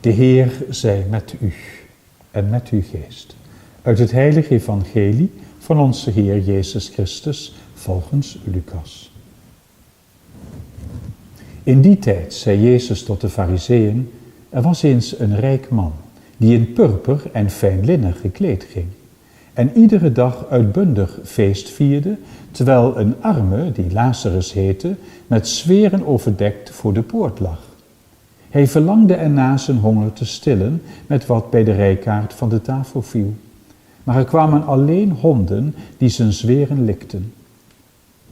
De Heer zij met u en met uw geest. Uit het heilige evangelie van onze Heer Jezus Christus volgens Lucas. In die tijd zei Jezus tot de Farizeeën: er was eens een rijk man die in purper en fijn linnen gekleed ging en iedere dag uitbundig feest vierde, terwijl een arme, die Lazarus heette, met zweren overdekt voor de poort lag. Hij verlangde erna zijn honger te stillen met wat bij de rijkaard van de tafel viel. Maar er kwamen alleen honden die zijn zweren likten.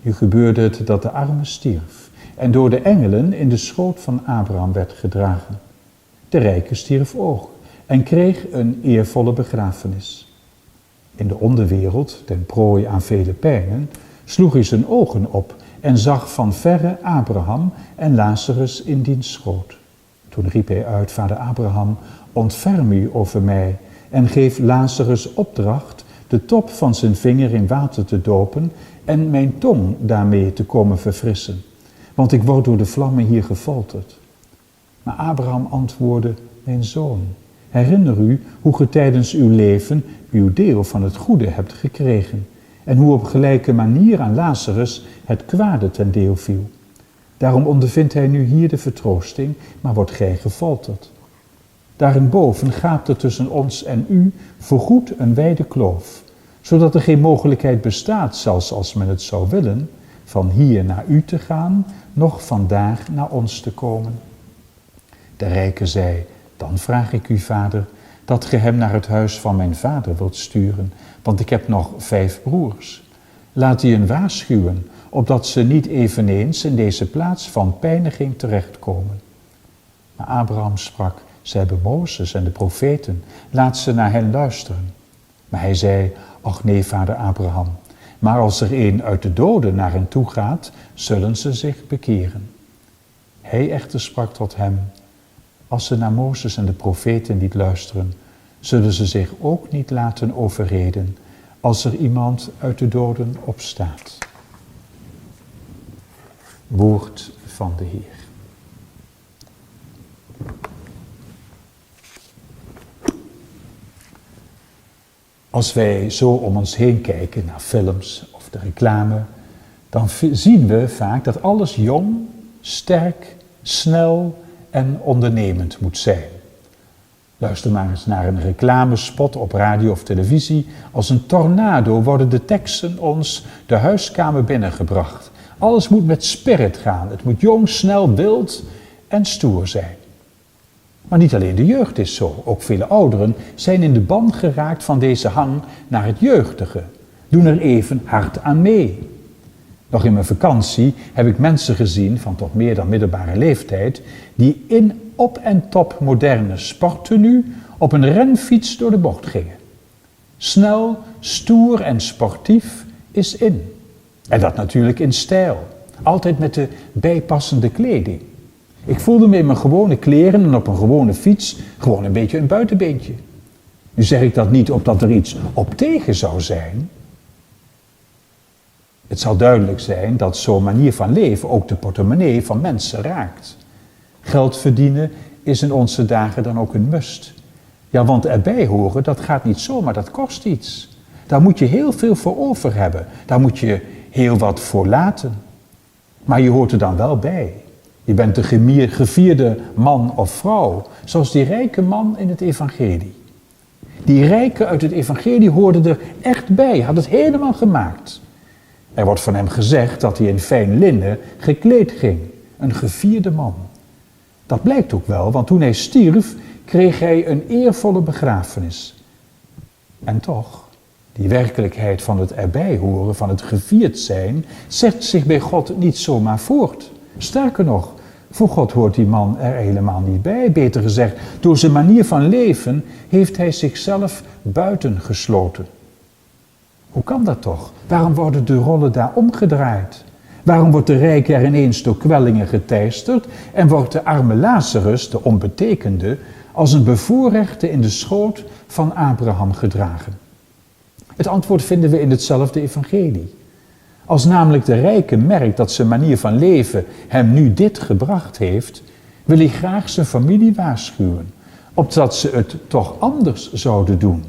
Nu gebeurde het dat de arme stierf en door de engelen in de schoot van Abraham werd gedragen. De rijke stierf ook en kreeg een eervolle begrafenis. In de onderwereld, ten prooi aan vele pijnen, sloeg hij zijn ogen op en zag van verre Abraham en Lazarus in diens schoot. Toen riep hij uit: Vader Abraham, ontferm u over mij en geef Lazarus opdracht de top van zijn vinger in water te dopen en mijn tong daarmee te komen verfrissen, want ik word door de vlammen hier gefolterd. Maar Abraham antwoordde: mijn zoon, herinner u hoe ge tijdens uw leven uw deel van het goede hebt gekregen en hoe op gelijke manier aan Lazarus het kwade ten deel viel. Daarom ondervindt hij nu hier de vertroosting, maar wordt gij gefolterd. Daarenboven gaat er tussen ons en u voorgoed een wijde kloof, zodat er geen mogelijkheid bestaat, zelfs als men het zou willen, van hier naar u te gaan, noch vandaag naar ons te komen. De rijke zei: dan vraag ik u, vader, dat ge hem naar het huis van mijn vader wilt sturen, want ik heb nog 5 broers. Laat die hen waarschuwen, opdat ze niet eveneens in deze plaats van pijniging terechtkomen. Maar Abraham sprak: ze hebben Mozes en de profeten, laat ze naar hen luisteren. Maar hij zei: ach nee, vader Abraham, maar als er een uit de doden naar hen toe gaat, zullen ze zich bekeren. Hij echter sprak tot hem: als ze naar Mozes en de profeten niet luisteren, zullen ze zich ook niet laten overreden als er iemand uit de doden opstaat. Woord van de Heer. Als wij zo om ons heen kijken naar films of de reclame, dan zien we vaak dat alles jong, sterk, snel en ondernemend moet zijn. Luister maar eens naar een reclamespot op radio of televisie. Als een tornado worden de teksten ons de huiskamer binnengebracht. Alles moet met spirit gaan. Het moet jong, snel, wild en stoer zijn. Maar niet alleen de jeugd is zo. Ook vele ouderen zijn in de ban geraakt van deze hang naar het jeugdige. Doen er even hard aan mee. Nog in mijn vakantie heb ik mensen gezien van tot meer dan middelbare leeftijd die in op en top moderne sporttenu op een renfiets door de bocht gingen. Snel, stoer en sportief is in. En dat natuurlijk in stijl. Altijd met de bijpassende kleding. Ik voelde me in mijn gewone kleren en op een gewone fiets gewoon een beetje een buitenbeentje. Nu zeg ik dat niet opdat er iets op tegen zou zijn. Het zal duidelijk zijn dat zo'n manier van leven ook de portemonnee van mensen raakt. Geld verdienen is in onze dagen dan ook een must. Ja, want erbij horen, dat gaat niet zomaar, dat kost iets. Daar moet je heel veel voor over hebben. Daar moet je heel wat voor laten. Maar je hoort er dan wel bij. Je bent een gevierde man of vrouw, zoals die rijke man in het evangelie. Die rijke uit het evangelie hoorde er echt bij, had het helemaal gemaakt. Er wordt van hem gezegd dat hij in fijn linnen gekleed ging, een gevierde man. Dat blijkt ook wel, want toen hij stierf, kreeg hij een eervolle begrafenis. En toch, die werkelijkheid van het erbij horen, van het gevierd zijn, zet zich bij God niet zomaar voort. Sterker nog, voor God hoort die man er helemaal niet bij. Beter gezegd, door zijn manier van leven heeft hij zichzelf buitengesloten. Hoe kan dat toch? Waarom worden de rollen daar omgedraaid? Waarom wordt de rijke er ineens door kwellingen geteisterd en wordt de arme Lazarus, de onbetekende, als een bevoorrechte in de schoot van Abraham gedragen? Het antwoord vinden we in hetzelfde evangelie. Als namelijk de rijke merkt dat zijn manier van leven hem nu dit gebracht heeft, wil hij graag zijn familie waarschuwen. opdat ze het toch anders zouden doen.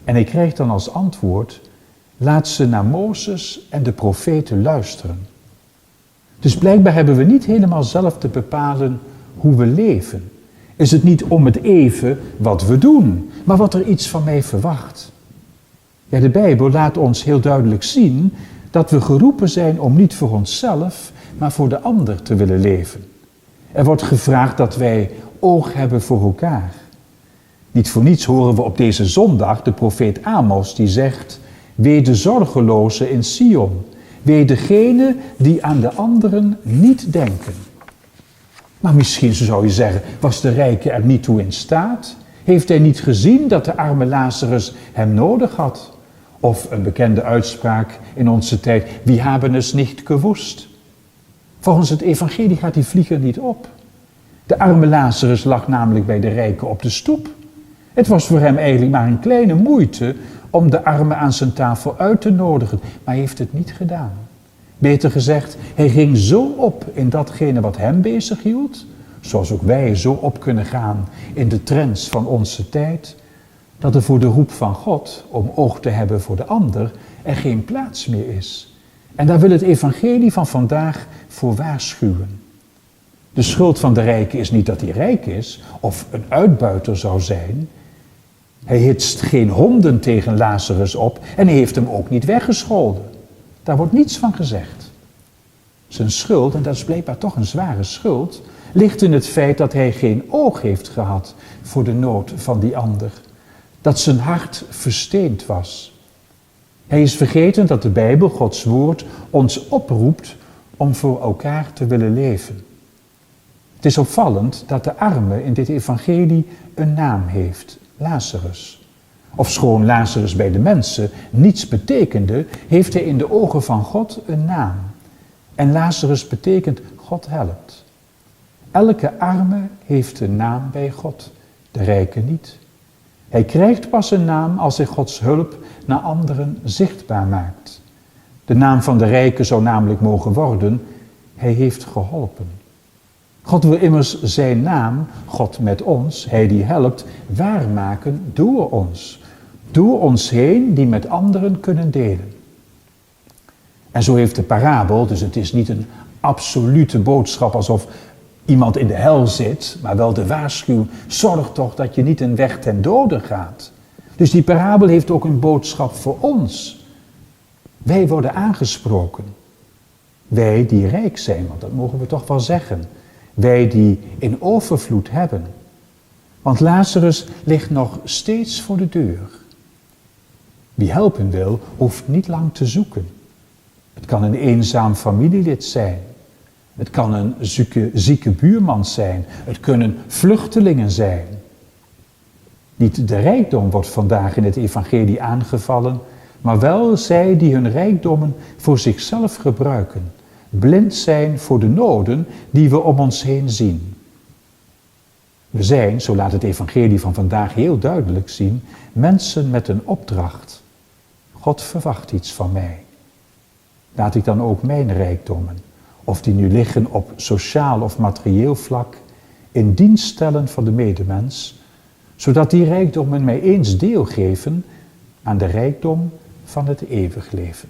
En hij krijgt dan als antwoord, laat ze naar Mozes en de profeten luisteren. Dus blijkbaar hebben we niet helemaal zelf te bepalen hoe we leven. Is het niet om het even wat we doen, maar wat er iets van mij verwacht. Ja, de Bijbel laat ons heel duidelijk zien dat we geroepen zijn om niet voor onszelf, maar voor de ander te willen leven. Er wordt gevraagd dat wij oog hebben voor elkaar. Niet voor niets horen we op deze zondag de profeet Amos die zegt, wee de zorgelozen in Sion, wee degene die aan de anderen niet denken. Maar misschien, zo zou je zeggen, was de rijke er niet toe in staat? Heeft hij niet gezien dat de arme Lazarus hem nodig had? Of een bekende uitspraak in onze tijd, wie hebben es niet gewusst? Volgens het evangelie gaat die vlieger niet op. De arme Lazarus lag namelijk bij de rijke op de stoep. Het was voor hem eigenlijk maar een kleine moeite om de arme aan zijn tafel uit te nodigen, maar hij heeft het niet gedaan. Beter gezegd, hij ging zo op in datgene wat hem bezighield, zoals ook wij zo op kunnen gaan in de trends van onze tijd, dat er voor de roep van God om oog te hebben voor de ander er geen plaats meer is. En daar wil het evangelie van vandaag voor waarschuwen. De schuld van de rijke is niet dat hij rijk is of een uitbuiter zou zijn. Hij hitst geen honden tegen Lazarus op en hij heeft hem ook niet weggescholden. Daar wordt niets van gezegd. Zijn schuld, en dat is blijkbaar toch een zware schuld, ligt in het feit dat hij geen oog heeft gehad voor de nood van die ander. Dat zijn hart versteend was. Hij is vergeten dat de Bijbel, Gods woord, ons oproept om voor elkaar te willen leven. Het is opvallend dat de arme in dit evangelie een naam heeft, Lazarus. Ofschoon Lazarus bij de mensen niets betekende, heeft hij in de ogen van God een naam. En Lazarus betekent God helpt. Elke arme heeft een naam bij God, de rijke niet. Hij krijgt pas een naam als hij Gods hulp naar anderen zichtbaar maakt. De naam van de rijke zou namelijk mogen worden, hij heeft geholpen. God wil immers zijn naam, God met ons, hij die helpt, waarmaken door ons. Door ons heen die met anderen kunnen delen. En zo heeft de parabel, dus het is niet een absolute boodschap alsof iemand in de hel zit, maar wel de waarschuwing, zorg toch dat je niet een weg ten dode gaat. Dus die parabel heeft ook een boodschap voor ons. Wij worden aangesproken. Wij die rijk zijn, want dat mogen we toch wel zeggen. Wij die in overvloed hebben. Want Lazarus ligt nog steeds voor de deur. Wie helpen wil, hoeft niet lang te zoeken. Het kan een eenzaam familielid zijn. Het kan een zieke buurman zijn. Het kunnen vluchtelingen zijn. Niet de rijkdom wordt vandaag in het evangelie aangevallen, maar wel zij die hun rijkdommen voor zichzelf gebruiken. Blind zijn voor de noden die we om ons heen zien. We zijn, zo laat het evangelie van vandaag heel duidelijk zien, mensen met een opdracht. God verwacht iets van mij. Laat ik dan ook mijn rijkdommen, of die nu liggen op sociaal of materieel vlak, in dienst stellen van de medemens, zodat die rijkdommen mij eens deel geven aan de rijkdom van het eeuwig leven.